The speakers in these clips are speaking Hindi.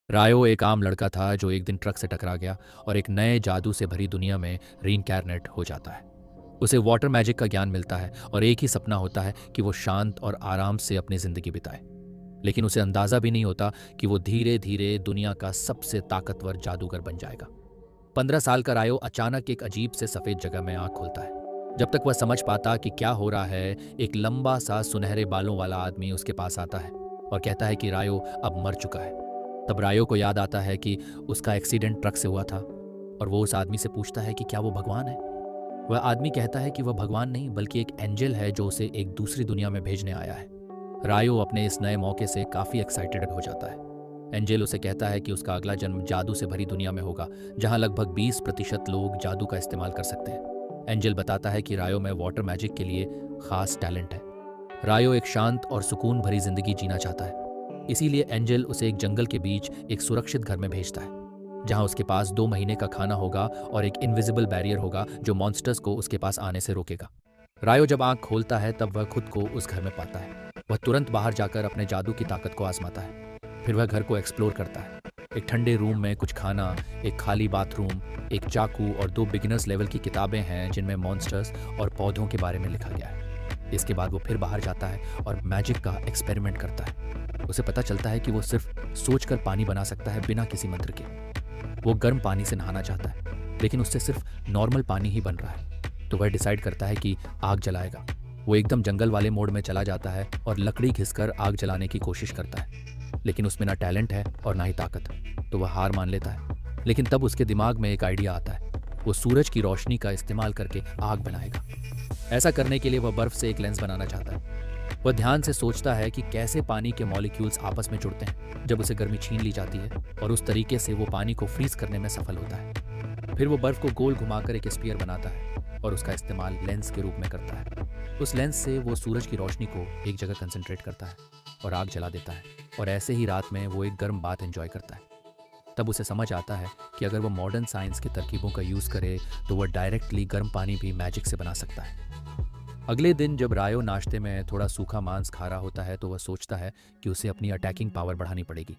रायो एक आम लड़का था जो एक दिन ट्रक से टकरा गया और एक नए जादू से भरी दुनिया में रीइंकार्नेट हो जाता है। उसे वाटर मैजिक का ज्ञान मिलता है और एक ही सपना होता है कि वो शांत और आराम से अपनी जिंदगी बिताए। लेकिन उसे अंदाजा भी नहीं होता कि वो धीरे धीरे दुनिया का सबसे ताकतवर जादूगर बन जाएगा। 15 साल का रायो अचानक एक अजीब से सफेद जगह में आंख खोलता है। जब तक वह समझ पाता कि क्या हो रहा है, एक लंबा सा सुनहरे बालों वाला आदमी उसके पास आता है और कहता है कि रायो अब मर चुका है। तब रायो को याद आता है कि उसका एक्सीडेंट ट्रक से हुआ था और वो उस आदमी से पूछता है कि क्या वो भगवान है। वह आदमी कहता है कि वह भगवान नहीं बल्कि एक एंजल है जो उसे एक दूसरी दुनिया में भेजने आया है। रायो अपने इस नए मौके से काफ़ी एक्साइटेड हो जाता है। एंजल उसे कहता है कि उसका अगला जन्म जादू से भरी दुनिया में होगा जहां लगभग 20% लोग जादू का इस्तेमाल कर सकते हैं। एंजल बताता है कि रायो में वाटर मैजिक के लिए खास टैलेंट है। रायो एक शांत और सुकून भरी जिंदगी जीना चाहता है, इसीलिए एंजल उसे एक जंगल के बीच एक सुरक्षित घर में भेजता है जहां उसके पास 2 महीने का खाना होगा और एक इनविजिबल बैरियर होगा जो मॉन्स्टर्स को उसके पास आने से रोकेगा। रायो जब आंख खोलता है तब वह खुद को उस घर में पाता है। वह तुरंत बाहर जाकर अपने जादू की ताकत को आजमाता है। फिर वह घर को एक्सप्लोर करता है। एक ठंडे रूम में कुछ खाना, एक खाली बाथरूम, एक चाकू और 2 बिगिनर्स लेवल की किताबें हैं जिनमें मॉन्स्टर्स और पौधों के बारे में लिखा गया है। इसके बाद वो फिर बाहर जाता है और मैजिक का एक्सपेरिमेंट करता है। उसे पता चलता है कि वो सिर्फ सोचकर पानी बना सकता है बिना किसी मंत्र के। वो गर्म पानी से नहाना चाहता है लेकिन उससे सिर्फ नॉर्मल पानी ही बन रहा है। तो वह डिसाइड करता है कि आग जलाएगा। वो एकदम जंगल वाले मोड में चला जाता है और लकड़ी घिसकर आग जलाने की कोशिश करता है, लेकिन उसमें ना टैलेंट है और ना ही ताकत। तो वह हार मान लेता है। लेकिन तब उसके दिमाग में एक आइडिया आता है। वो सूरज की रोशनी का इस्तेमाल करके आग बनाएगा। ऐसा करने के लिए वह बर्फ से एक लेंस बनाना चाहता है। वह ध्यान से सोचता है कि कैसे पानी के मॉलिक्यूल्स आपस में जुड़ते हैं जब उसे गर्मी छीन ली जाती है, और उस तरीके से वो पानी को फ्रीज करने में सफल होता है। फिर वो बर्फ को गोल घुमाकर एक स्फीयर बनाता है और उसका इस्तेमाल लेंस के रूप में करता है। उस लेंस से वो सूरज की रोशनी को एक जगह कंसंट्रेट करता है और आग जला देता है, और ऐसे ही रात में वो एक गर्म बात एंजॉय करता है। तब उसे समझ आता है कि अगर वो मॉडर्न साइंस की तरकीबों का यूज़ करे तो वह डायरेक्टली गर्म पानी भी मैजिक से बना सकता है। अगले दिन जब रायो नाश्ते में थोड़ा सूखा मांस खा रहा होता है तो वह सोचता है कि उसे अपनी अटैकिंग पावर बढ़ानी पड़ेगी,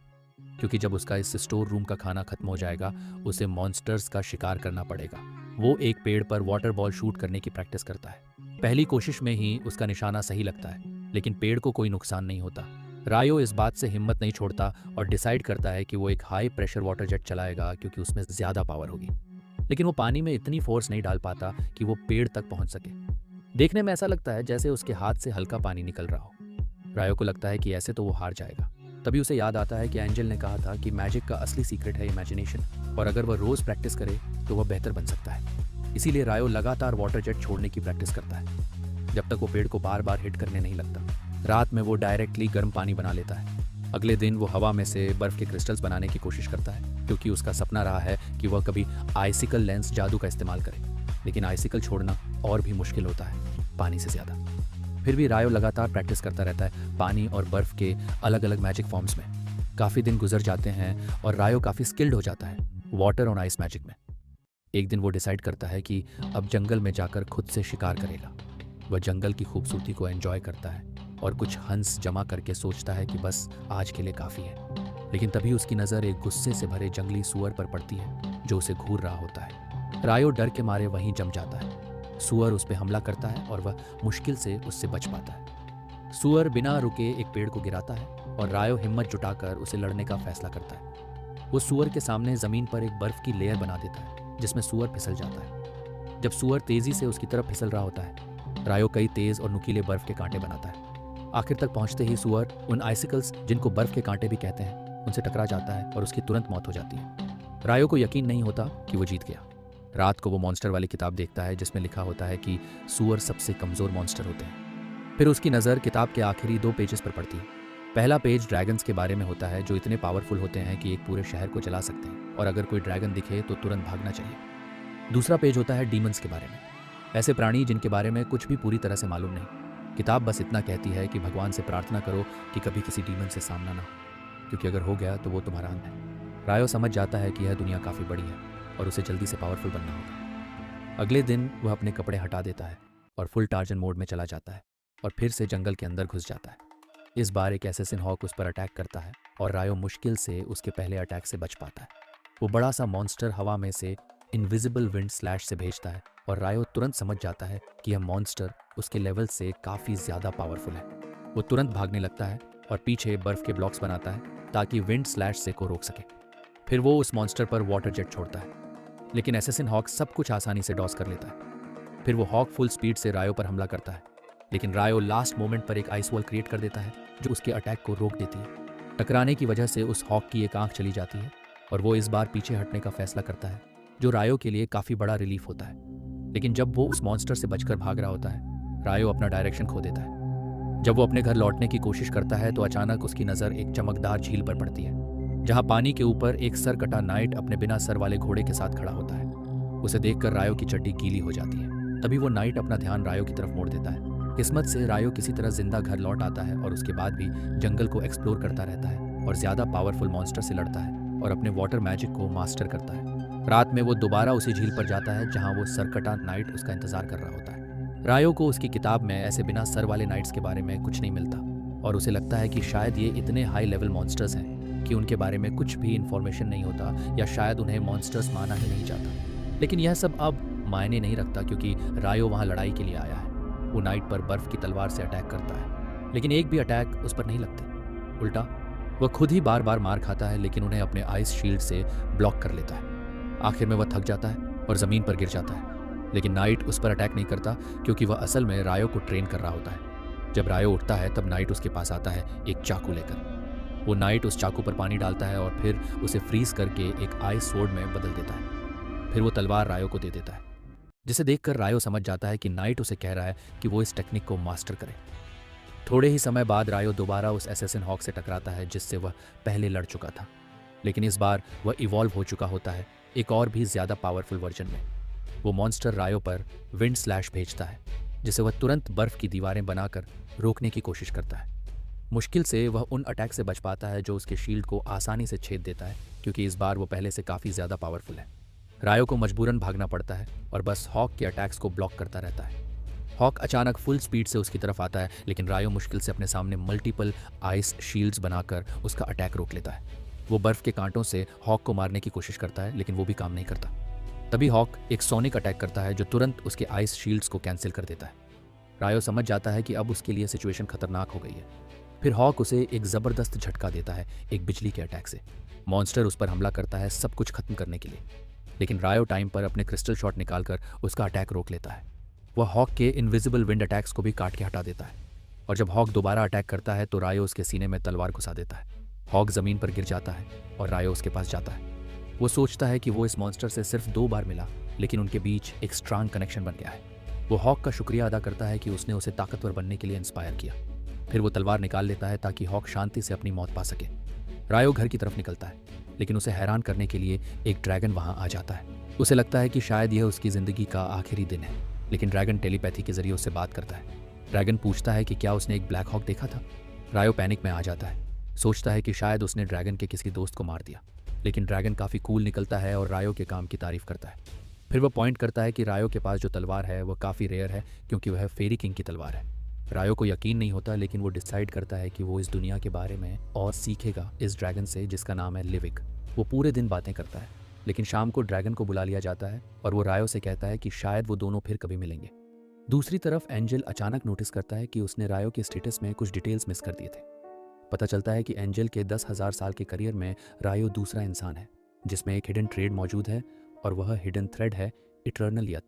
क्योंकि जब उसका इस स्टोर रूम का खाना खत्म हो जाएगा उसे मॉन्स्टर्स का शिकार करना पड़ेगा। वो एक पेड़ पर वाटर बॉल शूट करने की प्रैक्टिस करता है। पहली कोशिश में ही उसका निशाना सही लगता है, लेकिन पेड़ को कोई नुकसान नहीं होता। रायो इस बात से हिम्मत नहीं छोड़ता और डिसाइड करता है कि वो एक हाई प्रेशर वाटर जेट चलाएगा क्योंकि उसमें ज़्यादा पावर होगी। लेकिन वो पानी में इतनी फोर्स नहीं डाल पाता कि वो पेड़ तक पहुंच सके। देखने में ऐसा लगता है जैसे उसके हाथ से हल्का पानी निकल रहा हो। रायो को लगता है कि ऐसे तो वो हार जाएगा। तभी उसे याद आता है कि एंजल ने कहा था कि मैजिक का असली सीक्रेट है इमेजिनेशन, और अगर वह रोज़ प्रैक्टिस करे तो वह बेहतर बन सकता है। इसीलिए रायो लगातार वाटर जेट छोड़ने की प्रैक्टिस करता है जब तक वो पेड़ को बार बार हिट करने नहीं लगता। रात में वो डायरेक्टली गर्म पानी बना लेता है। अगले दिन वो हवा में से बर्फ़ के क्रिस्टल्स बनाने की कोशिश करता है, क्योंकि उसका सपना रहा है कि वह कभी आइसिकल लेंस जादू का इस्तेमाल करे। लेकिन आइसिकल छोड़ना और भी मुश्किल होता है, पानी से ज़्यादा। फिर भी रायो लगातार प्रैक्टिस करता रहता है पानी और बर्फ़ के अलग अलग मैजिक फॉर्म्स में। काफ़ी दिन गुजर जाते हैं और रायो काफ़ी स्किल्ड हो जाता है वाटर और आइस मैजिक में। एक दिन वो डिसाइड करता है कि अब जंगल में जाकर खुद से शिकार करेगा। वह जंगल की खूबसूरती को एंजॉय करता है और कुछ हंस जमा करके सोचता है कि बस आज के लिए काफ़ी है। लेकिन तभी उसकी नज़र एक गुस्से से भरे जंगली सूअर पर पड़ती है जो उसे घूर रहा होता है। रायो डर के मारे वहीं जम जाता है। सूअर उस पर हमला करता है और वह मुश्किल से उससे बच पाता है। सूअर बिना रुके एक पेड़ को गिराता है और रायो हिम्मत जुटाकर उसे लड़ने का फैसला करता है। वो सूअर के सामने ज़मीन पर एक बर्फ़ की लेयर बना देता है जिसमें सूअर फिसल जाता है। जब सूअर तेज़ी से उसकी तरफ फिसल रहा होता है, रायो कई तेज़ और नुकीले बर्फ़ के कांटे बनाता है। आखिर तक पहुंचते ही सूअर उन आइसिकल्स, जिनको बर्फ़ के कांटे भी कहते हैं, उनसे टकरा जाता है और उसकी तुरंत मौत हो जाती है। रायो को यकीन नहीं होता कि वो जीत गया। रात को वो मॉन्स्टर वाली किताब देखता है जिसमें लिखा होता है कि सूअर सबसे कमज़ोर मॉन्स्टर होते हैं। फिर उसकी नज़र किताब के आखिरी 2 पेजेस पर पड़ती है। पहला पेज ड्रैगन्स के बारे में होता है जो इतने पावरफुल होते हैं कि एक पूरे शहर को जला सकते हैं, और अगर कोई ड्रैगन दिखे तो तुरंत भागना चाहिए। दूसरा पेज होता है डीमंस के बारे में, ऐसे प्राणी जिनके बारे में कुछ भी पूरी तरह से मालूम नहीं। किताब बस इतना कहती है कि भगवान से प्रार्थना करो कि कभी किसी डीमन से सामना ना हो, क्योंकि अगर हो गया तो वो तुम्हारा अंत है। रायो समझ जाता है कि यह दुनिया काफ़ी बड़ी है और उसे जल्दी से पावरफुल बनना होगा। अगले दिन वह अपने कपड़े हटा देता है और फुल टार्जन मोड में चला जाता है और फिर से जंगल के अंदर घुस जाता है। इस बार एक एसेसिन हॉक उस पर अटैक करता है और रायो मुश्किल से उसके पहले अटैक से बच पाता है। वो बड़ा सा मॉन्स्टर हवा में से इनविजिबल विंड स्लैश से भेजता है और रायो तुरंत समझ जाता है कि यह मॉन्स्टर उसके लेवल से काफ़ी ज़्यादा पावरफुल है। वो तुरंत भागने लगता है और पीछे बर्फ़ के ब्लॉक्स बनाता है ताकि विंड स्लैश से को रोक सके। फिर वो उस मॉन्स्टर पर वाटर जेट छोड़ता है, लेकिन एसेसिन हॉक सब कुछ आसानी से डॉस कर लेता है। फिर वो हॉक फुल स्पीड से रायो पर हमला करता है, लेकिन रायो लास्ट मोमेंट पर एक आइस वॉल क्रिएट कर देता है जो उसके अटैक को रोक देती है। टकराने की वजह से उस हॉक की एक आंख चली जाती है और वो इस बार पीछे हटने का फैसला करता है, जो रायो के लिए काफ़ी बड़ा रिलीफ होता है। लेकिन जब वो उस मॉन्स्टर से बचकर भाग रहा होता है, रायो अपना डायरेक्शन खो देता है। जब वो अपने घर लौटने की कोशिश करता है तो अचानक उसकी नज़र एक चमकदार झील पर पड़ती है, जहाँ पानी के ऊपर एक सर कटा नाइट अपने बिना सर वाले घोड़े के साथ खड़ा होता है। उसे देखकर रायो की चड्डी गीली हो जाती है। तभी वो नाइट अपना ध्यान रायो की तरफ मोड़ देता है। किस्मत से रायो किसी तरह जिंदा घर लौट आता है और उसके बाद भी जंगल को एक्सप्लोर करता रहता है और ज़्यादा पावरफुल मॉन्स्टर से लड़ता है और अपने वाटर मैजिक को मास्टर करता है। रात में वो दोबारा उसी झील पर जाता है जहाँ वो सरकटा नाइट उसका इंतजार कर रहा होता है। रायो को उसकी किताब में ऐसे बिना सर वाले नाइट्स के बारे में कुछ नहीं मिलता और उसे लगता है कि शायद ये इतने हाई लेवल मॉन्स्टर्स हैं कि उनके बारे में कुछ भी इन्फॉर्मेशन नहीं होता, या शायद उन्हें मॉन्स्टर्स माना ही नहीं जाता। लेकिन यह सब अब मायने नहीं रखता क्योंकि रायो वहाँ लड़ाई के लिए आया है। वो नाइट पर बर्फ की तलवार से अटैक करता है, लेकिन एक भी अटैक उस पर नहीं लगते। उल्टा वह खुद ही बार बार मार खाता है, लेकिन उन्हें अपने आइस शील्ड से ब्लॉक कर लेता है। आखिर में वह थक जाता है और ज़मीन पर गिर जाता है, लेकिन नाइट उस पर अटैक नहीं करता क्योंकि वह असल में रायो को ट्रेन कर रहा होता है। जब रायो उठता है तब नाइट उसके पास आता है एक चाकू लेकर। वो नाइट उस चाकू पर पानी डालता है और फिर उसे फ्रीज करके एक आइस स्वॉर्ड में बदल देता है। फिर वो तलवार रायो को दे देता है, जिसे देखकर रायो समझ जाता है कि नाइट उसे कह रहा है कि वो इस टेक्निक को मास्टर करे। थोड़े ही समय बाद रायो दोबारा उस एसेसिन हॉक से टकराता है जिससे वह पहले लड़ चुका था, लेकिन इस बार वह इवॉल्व हो चुका होता है एक और भी ज़्यादा पावरफुल वर्जन में। वो मॉन्स्टर रायो पर विंड स्लैश भेजता है, जिसे वह तुरंत बर्फ़ की दीवारें बनाकर रोकने की कोशिश करता है। मुश्किल से वह उन अटैक से बच पाता है जो उसके शील्ड को आसानी से छेद देता है, क्योंकि इस बार वो पहले से काफ़ी ज़्यादा पावरफुल है। रायो को मजबूरन भागना पड़ता है और बस हॉक के अटैक्स को ब्लॉक करता रहता है। हॉक अचानक फुल स्पीड से उसकी तरफ आता है, लेकिन रायो मुश्किल से अपने सामने मल्टीपल आइस शील्ड्स बनाकर उसका अटैक रोक लेता है। वो बर्फ़ के कांटों से हॉक को मारने की कोशिश करता है, लेकिन वो भी काम नहीं करता। तभी हॉक एक सोनिक अटैक करता है जो तुरंत उसके आइस शील्ड्स को कैंसिल कर देता है। रायो समझ जाता है कि अब उसके लिए सिचुएशन खतरनाक हो गई है। फिर हॉक उसे एक ज़बरदस्त झटका देता है एक बिजली के अटैक से। मॉन्स्टर उस पर हमला करता है सब कुछ खत्म करने के लिए, लेकिन रायो टाइम पर अपने क्रिस्टल शॉट निकालकर उसका अटैक रोक लेता है। वह हॉक के इनविजिबल विंड अटैक्स को भी काट के हटा देता है, और जब हॉक दोबारा अटैक करता है तो रायो उसके सीने में तलवार घुसा देता है। हॉक ज़मीन पर गिर जाता है और रायो उसके पास जाता है। वो सोचता है कि वो इस मॉन्स्टर से सिर्फ 2 बार मिला, लेकिन उनके बीच एक स्ट्रांग कनेक्शन बन गया है। वो हॉक का शुक्रिया अदा करता है कि उसने उसे ताकतवर बनने के लिए इंस्पायर किया। फिर वो तलवार निकाल लेता है ताकि हॉक शांति से अपनी मौत पा सके। रायो घर की तरफ निकलता है, लेकिन उसे हैरान करने के लिए एक ड्रैगन वहाँ आ जाता है। उसे लगता है कि शायद यह उसकी ज़िंदगी का आखिरी दिन है, लेकिन ड्रैगन टेलीपैथी के जरिए उससे बात करता है। ड्रैगन पूछता है कि क्या उसने एक ब्लैक हॉक देखा था। रायो पैनिक में आ जाता है, सोचता है कि शायद उसने ड्रैगन के किसी दोस्त को मार दिया, लेकिन ड्रैगन काफ़ी कूल निकलता है और रायो के काम की तारीफ करता है। फिर वह पॉइंट करता है कि रायो के पास जो तलवार है वह काफ़ी रेयर है क्योंकि वह फेरी किंग की तलवार है। रायो को यकीन नहीं होता, लेकिन वो डिसाइड करता है कि वो इस दुनिया के बारे में और सीखेगा इस ड्रैगन से जिसका नाम है लिविक। वो पूरे दिन बातें करता है, लेकिन शाम को ड्रैगन को बुला लिया जाता है और वो रायो से कहता है कि शायद वो दोनों फिर कभी मिलेंगे। दूसरी तरफ एंजल अचानक नोटिस करता है कि उसने रायो के स्टेटस में कुछ डिटेल्स मिस कर दिए थे। पता चलता है कि एंजल के 10,000 साल के करियर में रायो दूसरा इंसान है जिसमें एक हिडन ट्रेड मौजूद है, और वह हिडन थ्रेड है इटर्नल यत।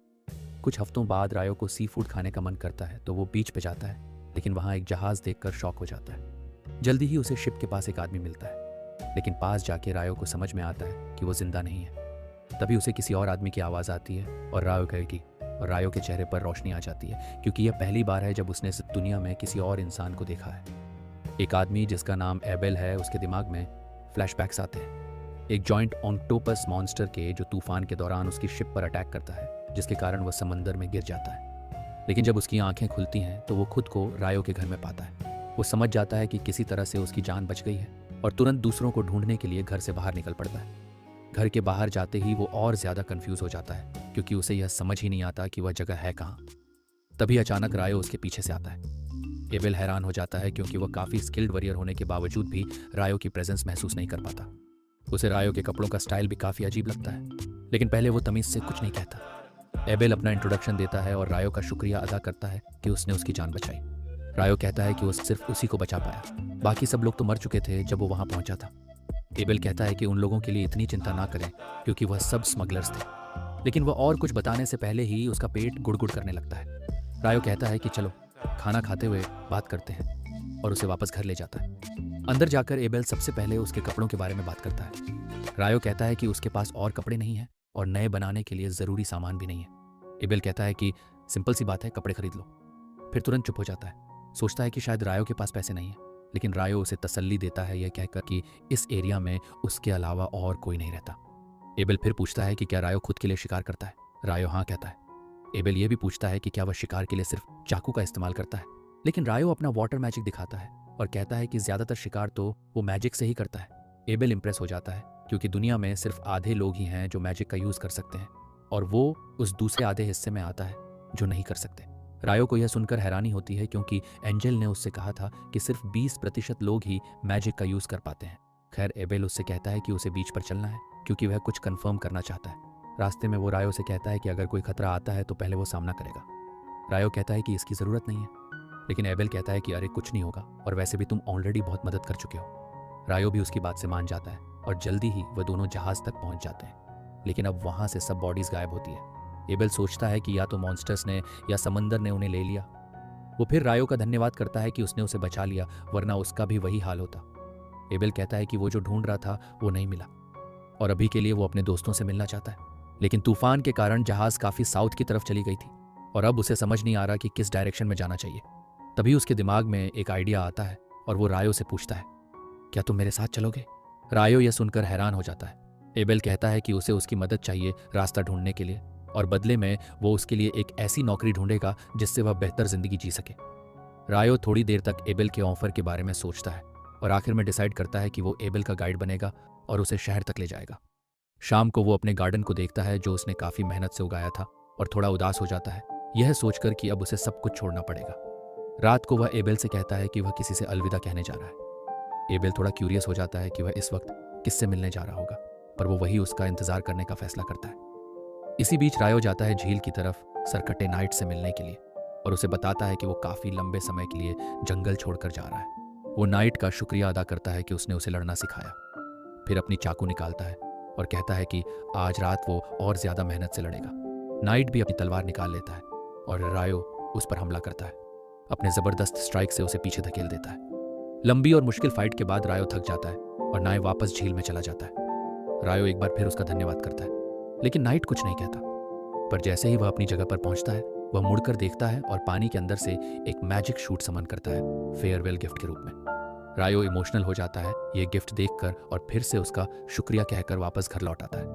कुछ हफ्तों बाद रायो को सी फूड खाने का मन करता है तो वो बीच पे जाता है, लेकिन वहाँ एक जहाज़ देखकर शॉक हो जाता है। जल्दी ही उसे शिप के पास एक आदमी मिलता है, लेकिन पास जाके रायो को समझ में आता है कि वो जिंदा नहीं है। तभी उसे किसी और आदमी की आवाज़ आती है और रायो कहेगी, और रायो के चेहरे पर रोशनी आ जाती है क्योंकि यह पहली बार है जब उसने इस दुनिया में किसी और इंसान को देखा है। एक आदमी जिसका नाम एबेल है, उसके दिमाग में फ्लैशबैक्स आते हैं एक जॉइंट ऑक्टोपस मॉन्स्टर के जो तूफान के दौरान उसकी शिप पर अटैक करता है, जिसके कारण वह समंदर में गिर जाता है। लेकिन जब उसकी आंखें खुलती हैं तो वो खुद को रायो के घर में पाता है। वो समझ जाता है कि किसी तरह से उसकी जान बच गई है और तुरंत दूसरों को ढूंढने के लिए घर से बाहर निकल पड़ता है। घर के बाहर जाते ही वो और ज़्यादा कंफ्यूज हो जाता है क्योंकि उसे यह समझ ही नहीं आता कि वह जगह है कहाँ। तभी अचानक रायो उसके पीछे से आता है। एबेल हैरान हो जाता है क्योंकि वह काफ़ी स्किल्ड वॉरियर होने के बावजूद भी रायो की प्रेजेंस महसूस नहीं कर पाता। उसे रायो के कपड़ों का स्टाइल भी काफ़ी अजीब लगता है, लेकिन पहले वो तमीज़ से कुछ नहीं कहता। एबेल अपना इंट्रोडक्शन देता है और रायो का शुक्रिया अदा करता है कि उसने उसकी जान बचाई। रायो कहता है कि वो सिर्फ उसी को बचा पाया, बाकी सब लोग तो मर चुके थे जब वो वहाँ पहुँचा था। एबेल कहता है कि उन लोगों के लिए इतनी चिंता ना करें क्योंकि वह सब स्मगलर्स थे, लेकिन वह और कुछ बताने से पहले ही उसका पेट गुड़गुड़ करने लगता है। रायो कहता है कि चलो खाना खाते हुए बात करते हैं और उसे वापस घर ले जाता है। अंदर जाकर एबेल सबसे पहले उसके कपड़ों के बारे में बात करता है। रायो कहता है कि उसके पास और कपड़े नहीं हैं और नए बनाने के लिए ज़रूरी सामान भी नहीं है। एबेल कहता है कि सिंपल सी बात है, कपड़े खरीद लो। फिर तुरंत चुप हो जाता है। सोचता है कि शायद रायो के पास पैसे नहीं है, लेकिन रायो उसे तसल्ली देता है यह कहकर कि इस एरिया में उसके अलावा और कोई नहीं रहता। एबेल फिर पूछता है कि क्या रायो खुद के लिए शिकार करता है। रायो हाँ कहता है। एबेल यह भी पूछता है कि क्या वह शिकार के लिए सिर्फ चाकू का इस्तेमाल करता है, लेकिन रायो अपना वाटर मैजिक दिखाता है और कहता है कि ज़्यादातर शिकार तो वो मैजिक से ही करता है। एबेल इंप्रेस हो जाता है क्योंकि दुनिया में सिर्फ आधे लोग ही हैं जो मैजिक का यूज़ कर सकते हैं और वो उस दूसरे आधे हिस्से में आता है जो नहीं कर सकते। रायो को यह सुनकर हैरानी होती है क्योंकि एंजल ने उससे कहा था कि सिर्फ 20% लोग ही मैजिक का यूज़ कर पाते हैं। खैर, एबेल उससे कहता है कि उसे बीच पर चलना है क्योंकि वह कुछ कन्फर्म करना चाहता है। रास्ते में वो रायो से कहता है कि अगर कोई खतरा आता है तो पहले वो सामना करेगा। रायो कहता है कि इसकी ज़रूरत नहीं है, लेकिन एबेल कहता है कि अरे कुछ नहीं होगा और वैसे भी तुम ऑलरेडी बहुत मदद कर चुके हो। रायो भी उसकी बात से मान जाता है और जल्दी ही वह दोनों जहाज़ तक पहुंच जाते हैं, लेकिन अब वहाँ से सब बॉडीज़ गायब होती है। एबेल सोचता है कि या तो मॉन्स्टर्स ने या समंदर ने उन्हें ले लिया। वो फिर रायो का धन्यवाद करता है कि उसने उसे बचा लिया, वरना उसका भी वही हाल होता। एबेल कहता है कि वो जो ढूंढ रहा था वो नहीं मिला और अभी के लिए वो अपने दोस्तों से मिलना चाहता है, लेकिन तूफान के कारण जहाज़ काफ़ी साउथ की तरफ चली गई थी और अब उसे समझ नहीं आ रहा कि किस डायरेक्शन में जाना चाहिए। तभी उसके दिमाग में एक आइडिया आता है और वो रायो से पूछता है, क्या तुम मेरे साथ चलोगे? रायो यह सुनकर हैरान हो जाता है। एबेल कहता है कि उसे उसकी मदद चाहिए रास्ता ढूंढने के लिए और बदले में वो उसके लिए एक ऐसी नौकरी ढूंढेगा जिससे वह बेहतर जिंदगी जी सके। रायो थोड़ी देर तक एबेल के ऑफर के बारे में सोचता है और आखिर में डिसाइड करता है कि वो एबेल का गाइड बनेगा और उसे शहर तक ले जाएगा। शाम को वो अपने गार्डन को देखता है जो उसने काफ़ी मेहनत से उगाया था और थोड़ा उदास हो जाता है, यह सोचकर कि अब उसे सब कुछ छोड़ना पड़ेगा। रात को वह एबेल से कहता है कि वह किसी से अलविदा कहने जा रहा है। एबेल थोड़ा क्यूरियस हो जाता है कि वह इस वक्त किससे मिलने जा रहा होगा, पर वो वही उसका इंतजार करने का फैसला करता है। इसी बीच रायो जाता है झील की तरफ सरकटे नाइट से मिलने के लिए और उसे बताता है कि वो काफ़ी लंबे समय के लिए जंगल छोड़कर जा रहा है। वो नाइट का शुक्रिया अदा करता है कि उसने उसे लड़ना सिखाया, फिर अपनी चाकू निकालता है और कहता है कि आज रात वो और ज़्यादा मेहनत से लड़ेगा। नाइट भी अपनी तलवार निकाल लेता है और रायो उस पर हमला करता है। अपने ज़बरदस्त स्ट्राइक से उसे पीछे धकेल देता है। लंबी और मुश्किल फाइट के बाद रायो थक जाता है और नाय वापस झील में चला जाता है। रायो एक बार फिर उसका धन्यवाद करता है, लेकिन नाइट कुछ नहीं कहता। पर जैसे ही वह अपनी जगह पर पहुंचता है, वह मुड़कर देखता है और पानी के अंदर से एक मैजिक शूट समन करता है फेयरवेल गिफ्ट के रूप में। रायो इमोशनल हो जाता है ये गिफ्ट देखकर और फिर से उसका शुक्रिया कहकर वापस घर लौट आता है।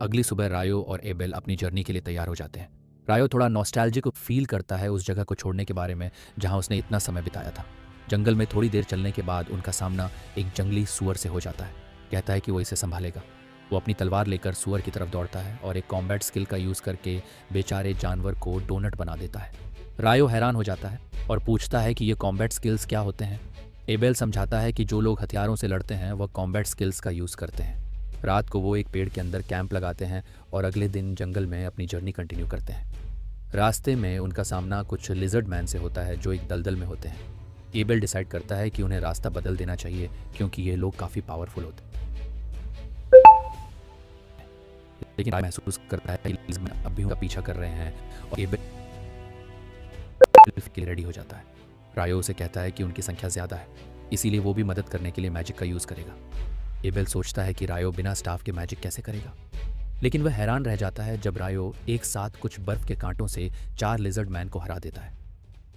अगली सुबह रायो और एबेल अपनी जर्नी के लिए तैयार हो जाते हैं। रायो थोड़ा नॉस्टैल्जिक फील करता है उस जगह को छोड़ने के बारे में जहां उसने इतना समय बिताया था। जंगल में थोड़ी देर चलने के बाद उनका सामना एक जंगली सुअर से हो जाता है। कहता है कि वो इसे संभालेगा। वो अपनी तलवार लेकर सुअर की तरफ दौड़ता है और एक कॉम्बैट स्किल का यूज़ करके बेचारे जानवर को डोनट बना देता है। रायो हैरान हो जाता है और पूछता है कि ये कॉम्बैट स्किल्स क्या होते हैं। एबेल समझाता है कि जो लोग हथियारों से लड़ते हैं वह कॉम्बैट स्किल्स का यूज़ करते हैं। रात को वो एक पेड़ के अंदर कैंप लगाते हैं और अगले दिन जंगल में अपनी जर्नी कंटिन्यू करते हैं। रास्ते में उनका सामना कुछ लिजर्ड मैन से होता है जो एक दलदल में होते हैं। एबेल डिसाइड करता है कि उन्हें रास्ता बदल देना चाहिए क्योंकि ये लोग काफ़ी पावरफुल होते हैं, लेकिन राय महसूस करता है कि लिजर्ड अब भी उनका पीछा कर रहे हैं और एबेल के लिए रेडी हो जाता है। रायो उसे कहता है कि उनकी संख्या ज़्यादा है, इसीलिए वो भी मदद करने के लिए मैजिक का यूज़ करेगा। एबेल सोचता है कि रायो बिना स्टाफ के मैजिक कैसे करेगा, लेकिन वह हैरान रह जाता है जब रायो एक साथ कुछ बर्फ के कांटों से 4 लिजर्ड मैन को हरा देता है।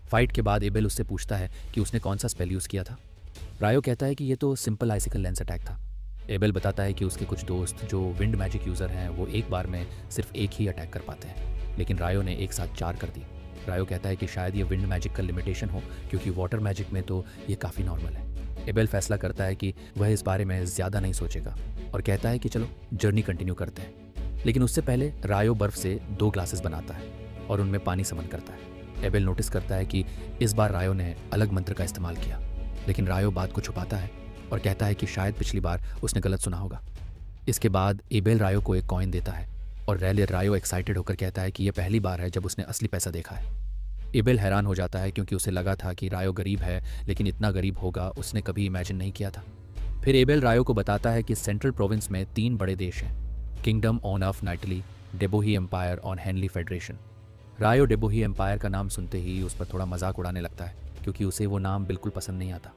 फाइट के बाद एबेल उससे पूछता है कि उसने कौन सा स्पेल यूज़ किया था। रायो कहता है कि ये तो सिंपल आइसिकल लेंस अटैक था। एबेल बताता है कि उसके कुछ दोस्त जो विंड मैजिक यूज़र हैं वो एक बार में सिर्फ एक ही अटैक कर पाते हैं, लेकिन रायो ने एक साथ 4 कर दी। रायो कहता है कि शायद ये विंड मैजिक का लिमिटेशन हो क्योंकि वाटर मैजिक में तो ये काफ़ी नॉर्मल है। एबेल फैसला करता है कि वह इस बारे में ज़्यादा नहीं सोचेगा और कहता है कि चलो जर्नी कंटिन्यू करते हैं। लेकिन उससे पहले रायो बर्फ़ से 2 ग्लासेस बनाता है और उनमें पानी समन करता है। एबेल नोटिस करता है कि इस बार रायो ने अलग मंत्र का इस्तेमाल किया, लेकिन रायो बात को छुपाता है और कहता है कि शायद पिछली बार उसने गलत सुना होगा। इसके बाद एबेल रायो को एक कॉइन देता है और रायो एक्साइटेड होकर कहता है कि यह पहली बार है जब उसने असली पैसा देखा है। एबेल हैरान हो जाता है क्योंकि उसे लगा था कि रायो गरीब है, लेकिन इतना गरीब होगा उसने कभी इमेजिन नहीं किया था। फिर एबेल रायो को बताता है कि सेंट्रल प्रोविंस में 3 बड़े देश हैं, किंगडम ऑन ऑफ नाइटली, डेबोही एम्पायर और हेनली फेडरेशन। रायो डेबोही एम्पायर का नाम सुनते ही उस पर थोड़ा मजाक उड़ाने लगता है क्योंकि उसे वो नाम बिल्कुल पसंद नहीं आता।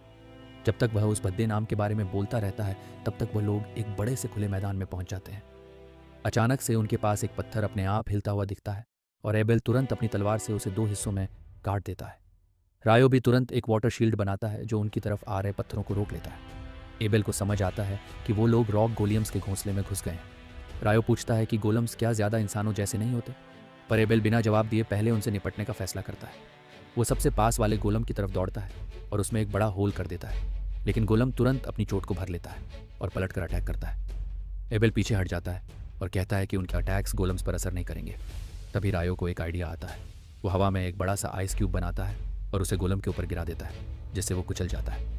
जब तक वह उस भद्दे नाम के बारे में बोलता रहता है तब तक वह लोग एक बड़े से खुले मैदान में पहुंच जाते हैं। अचानक से उनके पास एक पत्थर अपने आप हिलता हुआ दिखता है और एबेल तुरंत अपनी तलवार से उसे 2 हिस्सों में काट देता है। रायो भी तुरंत एक वाटर शील्ड बनाता है जो उनकी तरफ आ रहे पत्थरों को रोक लेता है। एबेल को समझ आता है कि वो लोग रॉक गोलियम्स के घोंसले में घुस गए हैं। रायो पूछता है कि गोलम्स क्या ज़्यादा इंसानों जैसे नहीं होते, पर एबेल बिना जवाब दिए पहले उनसे निपटने का फैसला करता है। वो सबसे पास वाले गोलम की तरफ दौड़ता है और उसमें एक बड़ा होल कर देता है, लेकिन गोलम तुरंत अपनी चोट को भर लेता है और पलट कर अटैक करता है। एबेल पीछे हट जाता है और कहता है कि उनके अटैक्स गोलम्स पर असर नहीं करेंगे। तभी रायो को एक आइडिया आता है। वो हवा में एक बड़ा सा आइस क्यूब बनाता है और उसे गोलम के ऊपर गिरा देता है, जिससे वो कुचल जाता है।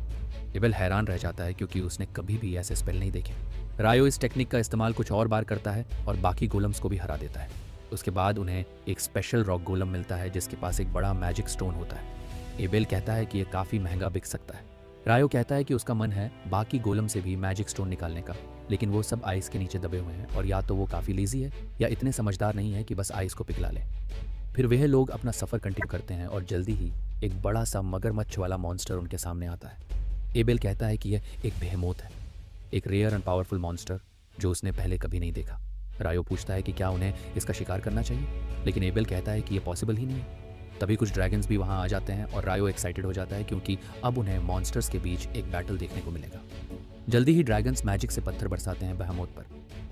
एबेल हैरान रह जाता है क्योंकि उसने कभी भी ऐसे स्पेल नहीं देखे। रायो इस टेक्निक का इस्तेमाल कुछ और बार करता है और बाकी गोलम्स को भी हरा देता है। उसके बाद उन्हें एक स्पेशल रॉक गोलम मिलता है जिसके पास एक बड़ा मैजिक स्टोन होता है। एबेल कहता है कि यह काफ़ी महंगा बिक सकता है। रायो कहता है कि उसका मन है बाकी गोलम से भी मैजिक स्टोन निकालने का, लेकिन वो सब आइस के नीचे दबे हुए हैं और या तो वो काफ़ी लेजी है या इतने समझदार नहीं है कि बस आइस को पिघला ले। फिर वह लोग अपना सफ़र कंटिन्यू करते हैं और जल्दी ही एक बड़ा सा मगरमच्छ वाला मॉन्स्टर उनके सामने आता है। एबेल कहता है कि यह एक बेहेमोथ है, एक रेयर एंड पावरफुल मॉन्स्टर जो उसने पहले कभी नहीं देखा। रायो पूछता है कि क्या उन्हें इसका शिकार करना चाहिए, लेकिन एबेल कहता है कि यह पॉसिबल ही नहीं है। तभी कुछ ड्रैगन्स भी वहाँ आ जाते हैं और रायो एक्साइटेड हो जाता है क्योंकि अब उन्हें मॉन्स्टर्स के बीच एक बैटल देखने को मिलेगा। जल्दी ही ड्रैगन्स मैजिक से पत्थर बरसाते हैं बेहेमोथ पर,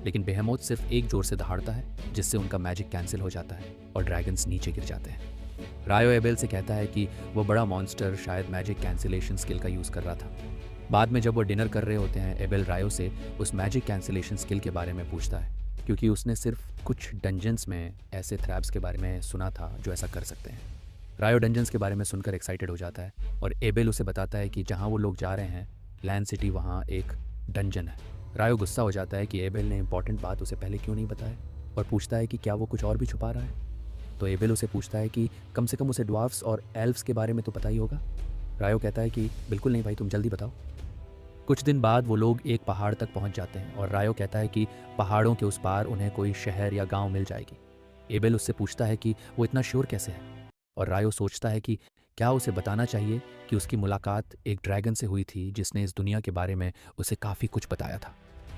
लेकिन बेहेमोथ सिर्फ एक जोर से दहाड़ता है जिससे उनका मैजिक कैंसिल हो जाता है और ड्रैगन्स नीचे गिर जाते हैं। रायो एबेल से कहता है कि वो बड़ा मॉन्स्टर शायद मैजिक कैंसिलेशन स्किल का यूज़ कर रहा था। बाद में जब वो डिनर कर रहे होते हैं, एबेल रायो से उस मैजिक कैंसिलेशन स्किल के बारे में पूछता है क्योंकि उसने सिर्फ कुछ डंजन्स में ऐसे थ्रैप्स के बारे में सुना था जो ऐसा कर सकते हैं। रायो डंजन्स के बारे में सुनकर एक्साइटेड हो जाता है और एबेल उसे बताता है कि जहाँ वो लोग जा रहे हैं लैंड सिटी, वहाँ एक डंजन है। रायो गुस्सा हो जाता है कि एबेल ने इंपॉर्टेंट बात उसे पहले क्यों नहीं बताया और पूछता है कि क्या वो कुछ और भी छुपा रहा है। तो एबेल उसे पूछता है कि कम से कम उसे ड्वार्फ्स और एल्व्स के बारे में तो पता ही होगा। रायो कहता है कि बिल्कुल नहीं भाई, तुम जल्दी बताओ। कुछ दिन बाद वो लोग एक पहाड़ तक पहुंच जाते हैं और रायो कहता है कि पहाड़ों के उस पार उन्हें कोई शहर या गांव मिल जाएगी। एबेल उससे पूछता है कि वो इतना श्योर कैसे है, और रायो सोचता है कि क्या उसे बताना चाहिए कि उसकी मुलाकात एक ड्रैगन से हुई थी जिसने इस दुनिया के बारे में उसे काफ़ी कुछ बताया था।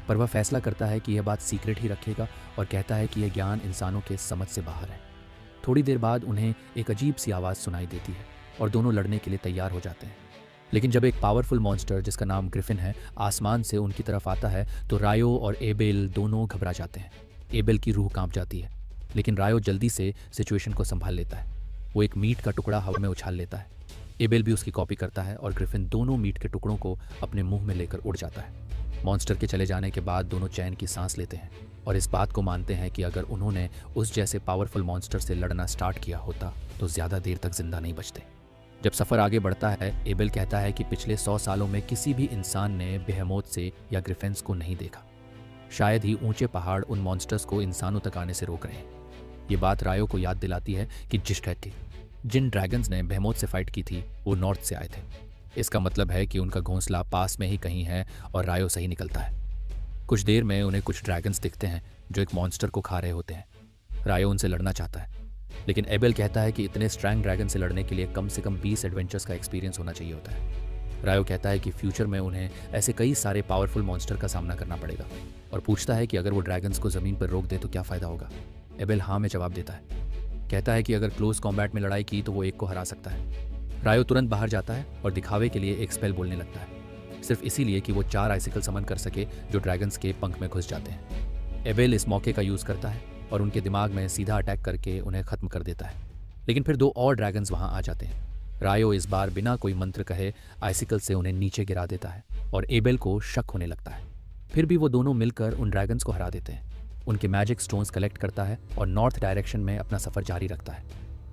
पर वह फैसला करता है कि यह बात सीक्रेट ही रखेगा और कहता है कि यह ज्ञान इंसानों के समझ से बाहर है। थोड़ी देर बाद उन्हें एक अजीब सी आवाज़ सुनाई देती है और दोनों लड़ने के लिए तैयार हो जाते हैं। लेकिन जब एक पावरफुल मॉन्स्टर जिसका नाम ग्रिफिन है आसमान से उनकी तरफ आता है तो रायो और एबेल दोनों घबरा जाते हैं। एबेल की रूह कांप जाती है, लेकिन रायो जल्दी से सिचुएशन को संभाल लेता है। वो एक मीट का टुकड़ा हवा में उछाल लेता है। एबेल भी उसकी कॉपी करता है और ग्रिफिन दोनों मीट के टुकड़ों को अपने मुंह में लेकर उड़ जाता है। मॉन्स्टर के चले जाने के बाद दोनों चैन की सांस लेते हैं और इस बात को मानते हैं कि अगर उन्होंने उस जैसे पावरफुल मॉन्स्टर से लड़ना स्टार्ट किया होता तो ज़्यादा देर तक जिंदा नहीं बचते। जब सफ़र आगे बढ़ता है, एबेल कहता है कि पिछले 100 सालों में किसी भी इंसान ने बेहेमोथ से या ग्रिफिन्स को नहीं देखा। शायद ही ऊंचे पहाड़ उन मॉन्स्टर्स को इंसानों तक आने से रोक रहे हैं। ये बात रायो को याद दिलाती है कि जिन ड्रैगन्स ने बेहेमोथ से फाइट की थी वो नॉर्थ से आए थे। इसका मतलब है कि उनका घोंसला पास में ही कहीं है और रायो सही निकलता है। कुछ देर में उन्हें कुछ ड्रैगन्स दिखते हैं जो एक मॉन्स्टर को खा रहे होते हैं। रायो उनसे लड़ना चाहता है, लेकिन एबेल कहता है कि इतने स्ट्रॉन्ग ड्रैगन से लड़ने के लिए कम से कम 20 एडवेंचर्स का एक्सपीरियंस होना चाहिए होता है। रायो कहता है कि फ्यूचर में उन्हें ऐसे कई सारे पावरफुल मॉन्स्टर का सामना करना पड़ेगा और पूछता है कि अगर वो ड्रैगन्स को ज़मीन पर रोक दे तो क्या फ़ायदा होगा। एबेल हाँ में जवाब देता है। कहता है कि अगर क्लोज कॉम्बैट में लड़ाई की तो वो एक को हरा सकता है। रायो तुरंत बाहर जाता है और दिखावे के लिए एक स्पेल बोलने लगता है, सिर्फ इसीलिए कि वो 4 आइसिकल समन कर सके जो ड्रैगन्स के पंख में घुस जाते हैं। एबेल इस मौके का यूज़ करता है और उनके दिमाग में सीधा अटैक करके उन्हें ख़त्म कर देता है। लेकिन फिर 2 और ड्रैगन्स वहाँ आ जाते हैं। रायो इस बार बिना कोई मंत्र कहे आइसिकल से उन्हें नीचे गिरा देता है और एबेल को शक होने लगता है। फिर भी वो दोनों मिलकर उन ड्रैगन्स को हरा देते हैं। उनके मैजिक स्टोन्स कलेक्ट करता है और नॉर्थ डायरेक्शन में अपना सफ़र जारी रखता है।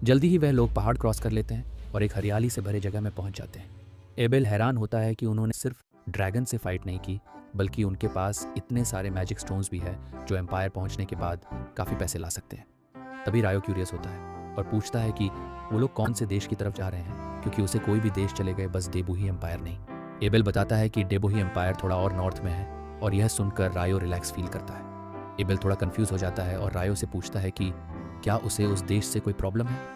जल्दी ही वह लोग पहाड़ क्रॉस कर लेते हैं और एक हरियाली से भरे जगह में पहुंच जाते हैं। एबेल हैरान होता है कि उन्होंने सिर्फ ड्रैगन से फाइट नहीं की, बल्कि उनके पास इतने सारे मैजिक स्टोन्स भी है जो एम्पायर पहुंचने के बाद काफ़ी पैसे ला सकते हैं। तभी रायो क्यूरियस होता है और पूछता है कि वो लोग कौन से देश की तरफ जा रहे हैं, क्योंकि उसे कोई भी देश चले गए, बस डेबुही एम्पायर नहीं। एबेल बताता है कि डेबुही एम्पायर थोड़ा और नॉर्थ में है, और यह सुनकर रायो रिलैक्स फील करता है। एबेल थोड़ा कंफ्यूज हो जाता है और रायो से पूछता है कि क्या उसे उस देश से कोई प्रॉब्लम है।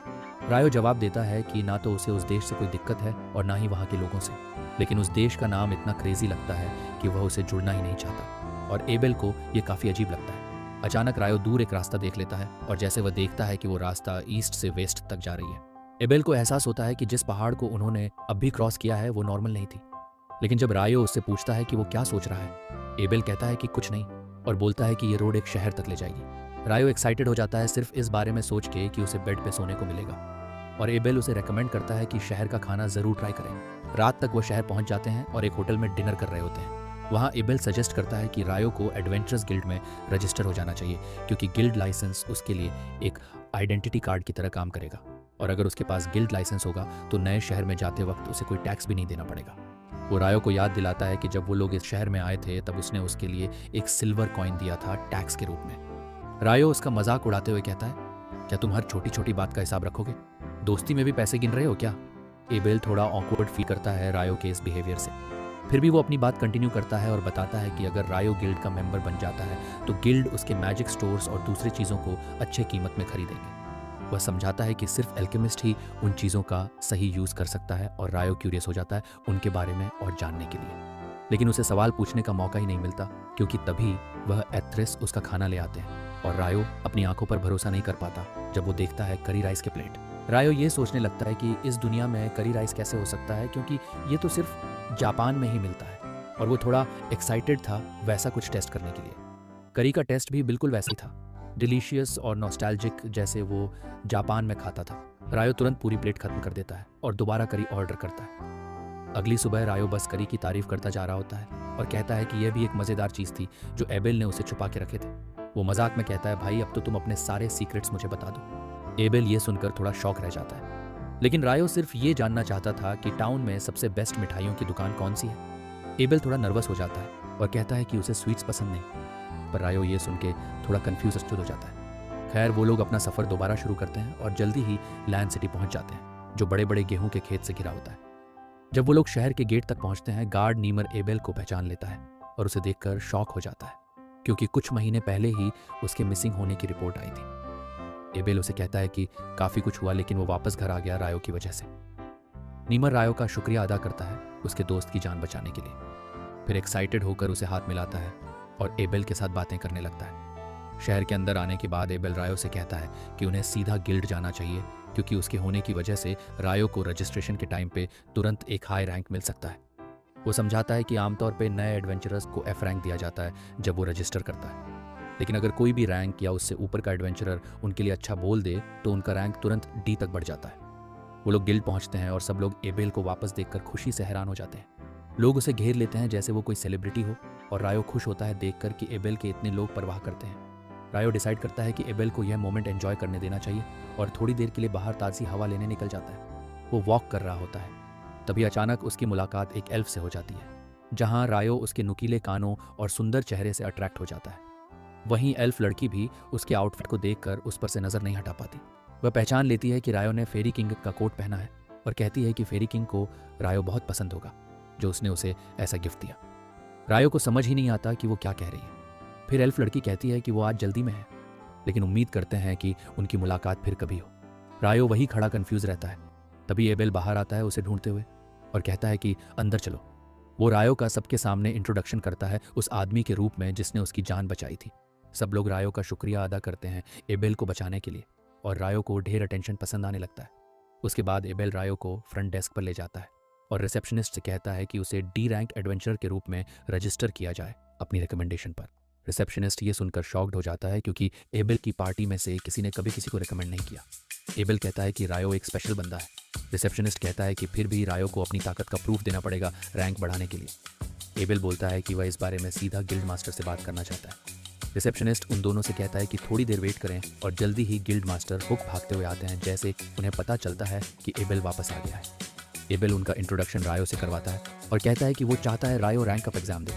रायो जवाब देता है कि ना तो उसे उस देश से कोई दिक्कत है और ना ही वहाँ के लोगों से, लेकिन उस देश का नाम इतना क्रेजी लगता है कि वह उसे जुड़ना ही नहीं चाहता, और एबेल को ये काफ़ी अजीब लगता है। अचानक रायो दूर एक रास्ता देख लेता है, और जैसे वह देखता है कि वो रास्ता ईस्ट से वेस्ट तक जा रही है, एबेल को एहसास होता है कि जिस पहाड़ को उन्होंने अब भी क्रॉस किया है वो नॉर्मल नहीं थी। लेकिन जब रायो उससे पूछता है कि वो क्या सोच रहा है, एबेल कहता है कि कुछ नहीं, और बोलता है कि ये रोड एक शहर तक ले जाएगी। रायो एक्साइटेड हो जाता है सिर्फ इस बारे में सोच के कि उसे बेड पे सोने को मिलेगा, और एबेल उसे रेकमेंड करता है कि शहर का खाना ज़रूर ट्राई करें। रात तक वो शहर पहुंच जाते हैं और एक होटल में डिनर कर रहे होते हैं। वहाँ एबेल सजेस्ट करता है कि रायो को एडवेंचरस गिल्ड में रजिस्टर हो जाना चाहिए, क्योंकि गिल्ड लाइसेंस उसके लिए एक आइडेंटिटी कार्ड की तरह काम करेगा, और अगर उसके पास गिल्ड लाइसेंस होगा तो नए शहर में जाते वक्त उसे कोई टैक्स भी नहीं देना पड़ेगा। वो रायो को याद दिलाता है कि जब वो लोग इस शहर में आए थे तब उसने उसके लिए एक सिल्वर कॉइन दिया था टैक्स के रूप में। रायो उसका मजाक उड़ाते हुए कहता है, क्या तुम हर छोटी छोटी बात का हिसाब रखोगे? दोस्ती में भी पैसे गिन रहे हो क्या? एबेल थोड़ा ऑकवर्ड फील करता है रायो के इस बिहेवियर से। फिर भी वो अपनी बात कंटिन्यू करता है और बताता है कि अगर रायो गिल्ड का मेंबर बन जाता है तो गिल्ड उसके मैजिक स्टोर्स और दूसरी चीज़ों को अच्छे कीमत में खरीदेंगे। वह समझाता है कि सिर्फ एल्केमिस्ट ही उन चीज़ों का सही यूज़ कर सकता है, और रायो क्यूरियस हो जाता है उनके बारे में और जानने के लिए। लेकिन उसे सवाल पूछने का मौका ही नहीं मिलता, क्योंकि तभी वह एथ्रेस उसका खाना ले आते हैं, और रायो अपनी आंखों पर भरोसा नहीं कर पाता जब वो देखता है करी राइस के प्लेट। रायो ये सोचने लगता है कि इस दुनिया में करी राइस कैसे हो सकता है, क्योंकि ये तो सिर्फ जापान में ही मिलता है, और वो थोड़ा एक्साइटेड था वैसा कुछ टेस्ट करने के लिए। करी का टेस्ट भी बिल्कुल वैसे ही था, डिलीशियस और नॉस्टैल्जिक जैसे वो जापान में खाता था। रायो तुरंत पूरी प्लेट खत्म कर देता है और दोबारा करी ऑर्डर करता है। अगली सुबह रायो बस करी की तारीफ करता जा रहा होता है और कहता है कि यह भी एक मज़ेदार चीज़ थी जो एबेल ने उसे छुपा के रखे थे। वो मजाक में कहता है, भाई अब तो तुम अपने सारे सीक्रेट्स मुझे बता दो। एबेल ये सुनकर थोड़ा शॉक रह जाता है, लेकिन रायो सिर्फ ये जानना चाहता था कि टाउन में सबसे बेस्ट मिठाइयों की दुकान कौन सी है। एबेल थोड़ा नर्वस हो जाता है और कहता है कि उसे स्वीट्स पसंद नहीं, पर रायो ये सुन के थोड़ा कन्फ्यूज हो जाता है। खैर वो लोग अपना सफ़र दोबारा शुरू करते हैं और जल्दी ही लैंड सिटी पहुंच जाते हैं, जो बड़े बड़े गेहूं के खेत से घिरा होता है। जब वो लोग शहर के गेट तक पहुंचते हैं, गार्ड नीमर एबेल को पहचान लेता है और उसे देखकर शॉक हो जाता है, क्योंकि कुछ महीने पहले ही उसके मिसिंग होने की रिपोर्ट आई थी। एबेल उसे कहता है कि काफ़ी कुछ हुआ, लेकिन वो वापस घर आ गया रायो की वजह से। नीमर रायो का शुक्रिया अदा करता है उसके दोस्त की जान बचाने के लिए, फिर एक्साइटेड होकर उसे हाथ मिलाता है और एबेल के साथ बातें करने लगता है। शहर के अंदर आने के बाद एबेल रायो से कहता है कि उन्हें सीधा गिल्ड जाना चाहिए, क्योंकि उसके होने की वजह से रायो को रजिस्ट्रेशन के टाइम पे तुरंत एक हाई रैंक मिल सकता है। वो समझाता है कि आमतौर पे नए एडवेंचरर्स को एफ रैंक दिया जाता है जब वो रजिस्टर करता है, लेकिन अगर कोई भी रैंक या उससे ऊपर का एडवेंचरर उनके लिए अच्छा बोल दे तो उनका रैंक तुरंत डी तक बढ़ जाता है। वो लोग गिल्ड पहुंचते हैं और सब लोग एबेल को वापस देखकर खुशी से हैरान हो जाते हैं। लोग उसे घेर लेते हैं जैसे वो कोई सेलिब्रिटी हो, और रायो खुश होता है देखकर कि एबेल के इतने लोग परवाह करते हैं। रायो डिसाइड करता है कि एबेल को यह मोमेंट एंजॉय करने देना चाहिए और थोड़ी देर के लिए बाहर ताज़ी हवा लेने निकल जाता है। वो वॉक कर रहा होता है, तभी अचानक उसकी मुलाकात एक एल्फ से हो जाती है, जहाँ रायो उसके नुकीले कानों और सुंदर चेहरे से अट्रैक्ट हो जाता है। वहीं एल्फ लड़की भी उसके आउटफिट को देखकर उस पर से नज़र नहीं हटा पाती। वह पहचान लेती है कि रायो ने फेरी किंग का कोट पहना है और कहती है कि फेरी किंग को रायो बहुत पसंद होगा, जो उसने उसे ऐसा गिफ्ट दिया। रायो को समझ ही नहीं आता कि वो क्या कह रही है। फिर एल्फ लड़की कहती है कि वो आज जल्दी में है, लेकिन उम्मीद करते हैं कि उनकी मुलाकात फिर कभी हो। रायो वही खड़ा कंफ्यूज रहता है। तभी एबेल बाहर आता है उसे ढूंढते हुए और कहता है कि अंदर चलो। वो रायो का सबके सामने इंट्रोडक्शन करता है उस आदमी के रूप में जिसने उसकी जान बचाई थी। सब लोग रायो का शुक्रिया अदा करते हैं एबेल को बचाने के लिए, और रायो को ढेर अटेंशन पसंद आने लगता है। उसके बाद एबेल रायो को फ्रंट डेस्क पर ले जाता है और रिसेप्शनिस्ट से कहता है कि उसे डी रैंक एडवेंचरर के रूप में रजिस्टर किया जाए अपनी रिकमेंडेशन पर। रिसेप्शनिस्ट ये सुनकर शॉक्ड हो जाता है, क्योंकि एबेल की पार्टी में से किसी ने कभी किसी को रिकमेंड नहीं किया। एबेल कहता है कि रायो एक स्पेशल बंदा है। रिसेप्शनिस्ट कहता है कि फिर भी रायो को अपनी ताकत का प्रूफ देना पड़ेगा रैंक बढ़ाने के लिए। एबेल बोलता है कि वह इस बारे में सीधा गिल्ड मास्टर से बात करना चाहता है। रिसेप्शनिस्ट उन दोनों से कहता है कि थोड़ी देर वेट करें और जल्दी ही गिल्ड मास्टर हुक भागते हुए आते हैं जैसे उन्हें पता चलता है कि एबेल वापस आ गया है। एबेल उनका इंट्रोडक्शन रायो से करवाता है और कहता है कि वो चाहता है रायो रैंक अप एग्जाम दे।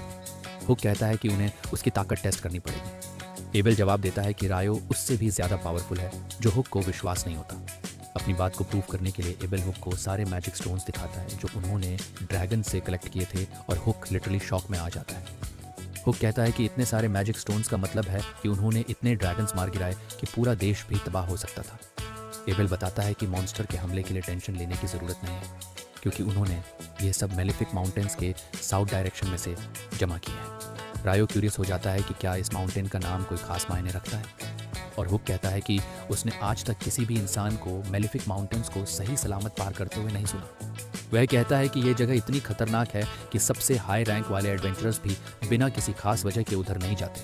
हुक कहता है कि उन्हें उसकी ताकत टेस्ट करनी पड़ेगी। एबेल जवाब देता है कि रायो उससे भी ज़्यादा पावरफुल है, जो हुक को विश्वास नहीं होता। अपनी बात को प्रूव करने के लिए एबेल हुक को सारे मैजिक स्टोन्स दिखाता है जो उन्होंने ड्रैगन से कलेक्ट किए थे और हुक लिटरली शॉक में आ जाता है। हुक कहता है कि इतने सारे मैजिक स्टोन्स का मतलब है कि उन्होंने इतने ड्रैगन्स मार गिराए कि पूरा देश भी तबाह हो सकता था। एबेल बताता है कि मॉन्स्टर के हमले के लिए टेंशन लेने की ज़रूरत नहीं है, क्योंकि उन्होंने ये सब मेलेफिक माउंटेन्स के साउथ डायरेक्शन में से जमा किए हैं। रायो क्यूरियस हो जाता है कि क्या इस माउंटेन का नाम कोई खास मायने रखता है, और हुक कहता है कि उसने आज तक किसी भी इंसान को मेलेफिक माउंटेन्स को सही सलामत पार करते हुए नहीं सुना। वह कहता है कि यह जगह इतनी खतरनाक है कि सबसे हाई रैंक वाले एडवेंचरर्स भी बिना किसी खास वजह के उधर नहीं जाते।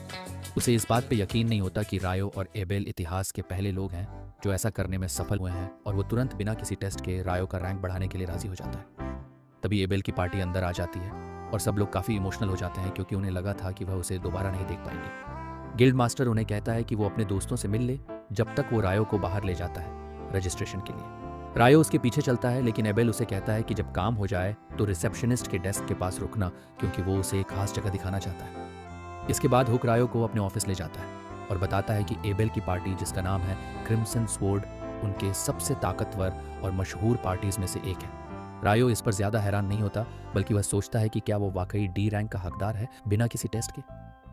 उसे इस बात पे यकीन नहीं होता कि रायो और एबेल इतिहास के पहले लोग हैं जो ऐसा करने में सफल हुए हैं, और वो तुरंत बिना किसी टेस्ट के रायो का रैंक बढ़ाने के लिए राजी हो जाता है। तभी एबेल की पार्टी अंदर आ जाती है और सब लोग काफ़ी इमोशनल हो जाते हैं क्योंकि उन्हें लगा था कि वह उसे दोबारा नहीं देख पाएंगे। गिल्ड मास्टर उन्हें कहता है कि वो अपने दोस्तों से मिल ले जब तक वो रायो को बाहर ले जाता है रजिस्ट्रेशन के लिए। रायो उसके पीछे चलता है, लेकिन एबेल उसे कहता है कि जब काम हो जाए तो रिसेप्शनिस्ट के डेस्क के पास रुकना, क्योंकि वो उसे एक खास जगह दिखाना चाहता है। इसके बाद हुक रायो को अपने ऑफिस ले जाता है और बताता है कि एबेल की पार्टी, जिसका नाम है क्रिम्सन स्वॉर्ड, उनके सबसे ताकतवर और मशहूर पार्टीज में से एक है। रायो इस पर ज़्यादा हैरान नहीं होता, बल्कि वह सोचता है कि क्या वो वाकई डी रैंक का हकदार है बिना किसी टेस्ट के।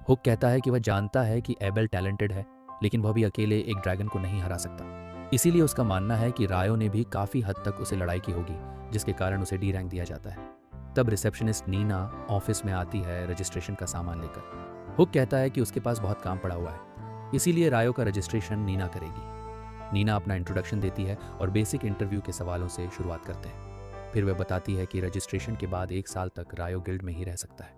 हुक कहता है कि वह जानता है कि एबेल टैलेंटेड है, लेकिन वह भी अकेले एक ड्रैगन को नहीं हरा सकता। इसीलिए उसका मानना है कि रायो ने भी काफ़ी हद तक उसे लड़ाई की होगी, जिसके कारण उसे डी रैंक दिया जाता है। तब रिसेप्शनिस्ट नीना ऑफिस में आती है रजिस्ट्रेशन का सामान लेकर। हुक कहता है कि उसके पास बहुत काम पड़ा हुआ है, इसीलिए रायो का रजिस्ट्रेशन नीना करेगी। नीना अपना इंट्रोडक्शन देती है और बेसिक इंटरव्यू के सवालों से शुरुआत करते हैं। फिर वह बताती है कि रजिस्ट्रेशन के बाद 1 साल तक रायो गिल्ड में ही रह सकता है,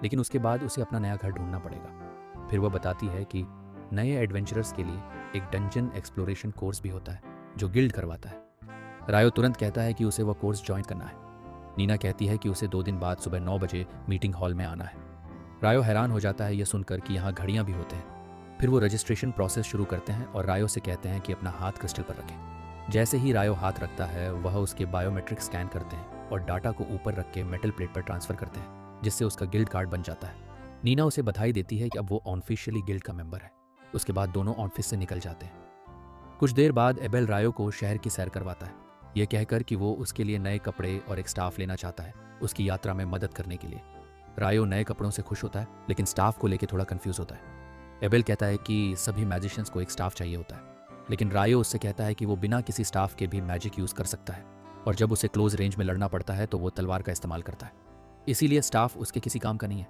लेकिन उसके बाद उसे अपना नया घर ढूंढना पड़ेगा। फिर वह बताती है कि नए एडवेंचरर्स के लिए एक डंजन एक्सप्लोरेशन कोर्स भी होता है जो गिल्ड करवाता है। रायो तुरंत कहता है कि उसे वह कोर्स ज्वाइन करना है। नीना कहती है कि उसे 2 दिन बाद सुबह 9 बजे मीटिंग हॉल में आना है। रायो हैरान हो जाता है यह सुनकर कि यहाँ घड़ियाँ भी होते हैं। फिर वो रजिस्ट्रेशन प्रोसेस शुरू करते हैं और रायो से कहते हैं कि अपना हाथ क्रिस्टल पर रखें। जैसे ही रायो हाथ रखता है, वह उसके बायोमेट्रिक स्कैन करते हैं और डाटा को ऊपर रख के मेटल प्लेट पर ट्रांसफर करते हैं, जिससे उसका गिल्ड कार्ड बन जाता है। नीना उसे बधाई देती है कि अब वो ऑफिशियली गिल्ड का मेंबर है। उसके बाद दोनों ऑफिस से निकल जाते हैं। कुछ देर बाद एबेल रायो को शहर की सैर करवाता है, यह कहकर कि वो उसके लिए नए कपड़े और एक स्टाफ लेना चाहता है उसकी यात्रा में मदद करने के लिए। रायो नए कपड़ों से खुश होता है, लेकिन स्टाफ को लेकर थोड़ा कंफ्यूज होता है। एबेल कहता है कि सभी मैजिशियंस को एक स्टाफ चाहिए होता है, लेकिन रायो उससे कहता है कि वो बिना किसी स्टाफ के भी मैजिक यूज कर सकता है, और जब उसे क्लोज रेंज में लड़ना पड़ता है तो वो तलवार का इस्तेमाल करता है, इसीलिए स्टाफ उसके किसी काम का नहीं है।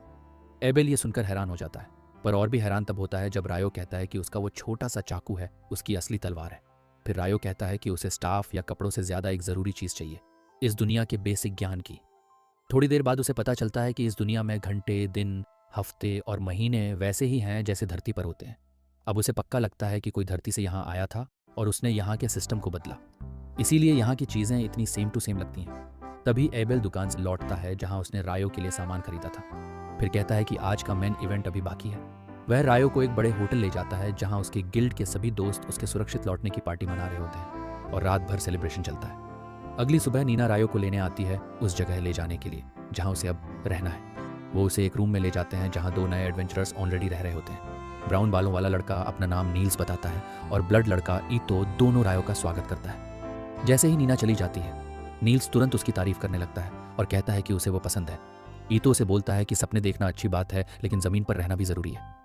एबेल ये सुनकर हैरान हो जाता है, पर और भी हैरान तब होता है जब रायो कहता है कि उसका वो छोटा सा चाकू है उसकी असली तलवार है। फिर रायो कहता है कि उसे स्टाफ या कपड़ों से ज़्यादा एक ज़रूरी चीज़ चाहिए, इस दुनिया के बेसिक ज्ञान की। थोड़ी देर बाद उसे पता चलता है कि इस दुनिया में घंटे, दिन, हफ्ते और महीने वैसे ही हैं जैसे धरती पर होते हैं। अब उसे पक्का लगता है कि कोई धरती से यहाँ आया था और उसने यहाँ के सिस्टम को बदला, इसीलिए यहाँ की चीज़ें इतनी सेम टू सेम लगती हैं। तभी एबेल दुकान से लौटता है जहाँ उसने रायो के लिए सामान खरीदा था। फिर कहता है कि आज का मेन इवेंट अभी बाकी है। वह रायो को एक बड़े होटल ले जाता है जहाँ उसके गिल्ड के सभी दोस्त उसके सुरक्षित लौटने की पार्टी मना रहे होते हैं और रात भर सेलिब्रेशन चलता है। अगली सुबह नीना रायो को लेने आती है उस जगह ले जाने के लिए जहाँ उसे अब रहना है। वो उसे एक रूम में ले जाते हैं जहाँ 2 नए एडवेंचरर्स ऑलरेडी रह रहे होते हैं। ब्राउन बालों वाला लड़का अपना नाम नील्स बताता है और ब्लड लड़का ईतो दोनों रायो का स्वागत करता है। जैसे ही नीना चली जाती है, नील्स तुरंत उसकी तारीफ करने लगता है और कहता है कि उसे वो पसंद है। ईतो उसे बोलता है कि सपने देखना अच्छी बात है, लेकिन ज़मीन पर रहना भी ज़रूरी है।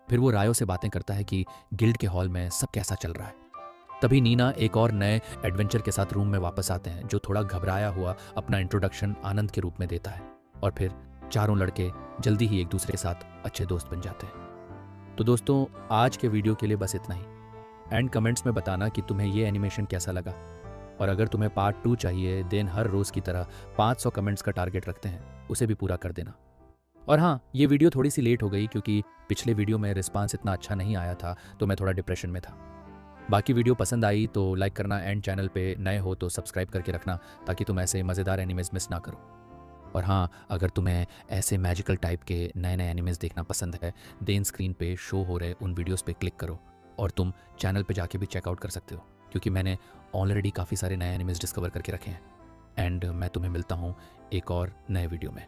फिर वो रायो से बातें करता है कि गिल्ड के हॉल में सब कैसा चल रहा है। तभी नीना एक और नए एडवेंचर के साथ रूम में वापस आते हैं, जो थोड़ा घबराया हुआ अपना इंट्रोडक्शन आनंद के रूप में देता है, और फिर चारों लड़के जल्दी ही एक दूसरे के साथ अच्छे दोस्त बन जाते हैं। तो दोस्तों, आज के वीडियो के लिए बस इतना ही। एंड कमेंट्स में बताना कि तुम्हें ये एनिमेशन कैसा लगा, और अगर तुम्हें पार्ट 2 चाहिए, देन हर रोज़ की तरह 500 कमेंट्स का टारगेट रखते हैं, उसे भी पूरा कर देना। और हाँ, ये वीडियो थोड़ी सी लेट हो गई क्योंकि पिछले वीडियो में रिस्पांस इतना अच्छा नहीं आया था, तो मैं थोड़ा डिप्रेशन में था। बाकी वीडियो पसंद आई तो लाइक करना, एंड चैनल पे नए हो तो सब्सक्राइब करके रखना ताकि तुम ऐसे मज़ेदार एनिमेज मिस ना करो। और हाँ, अगर तुम्हें ऐसे मैजिकल टाइप के नए नए एनिमेस देखना पसंद है, देन स्क्रीन पे शो हो रहे उन वीडियोस पे क्लिक करो। और तुम चैनल पे जाके भी चेकआउट कर सकते हो, क्योंकि मैंने ऑलरेडी काफ़ी सारे नए एनिमेस डिस्कवर करके रखे हैं। एंड मैं तुम्हें मिलता हूँ एक और नए वीडियो में।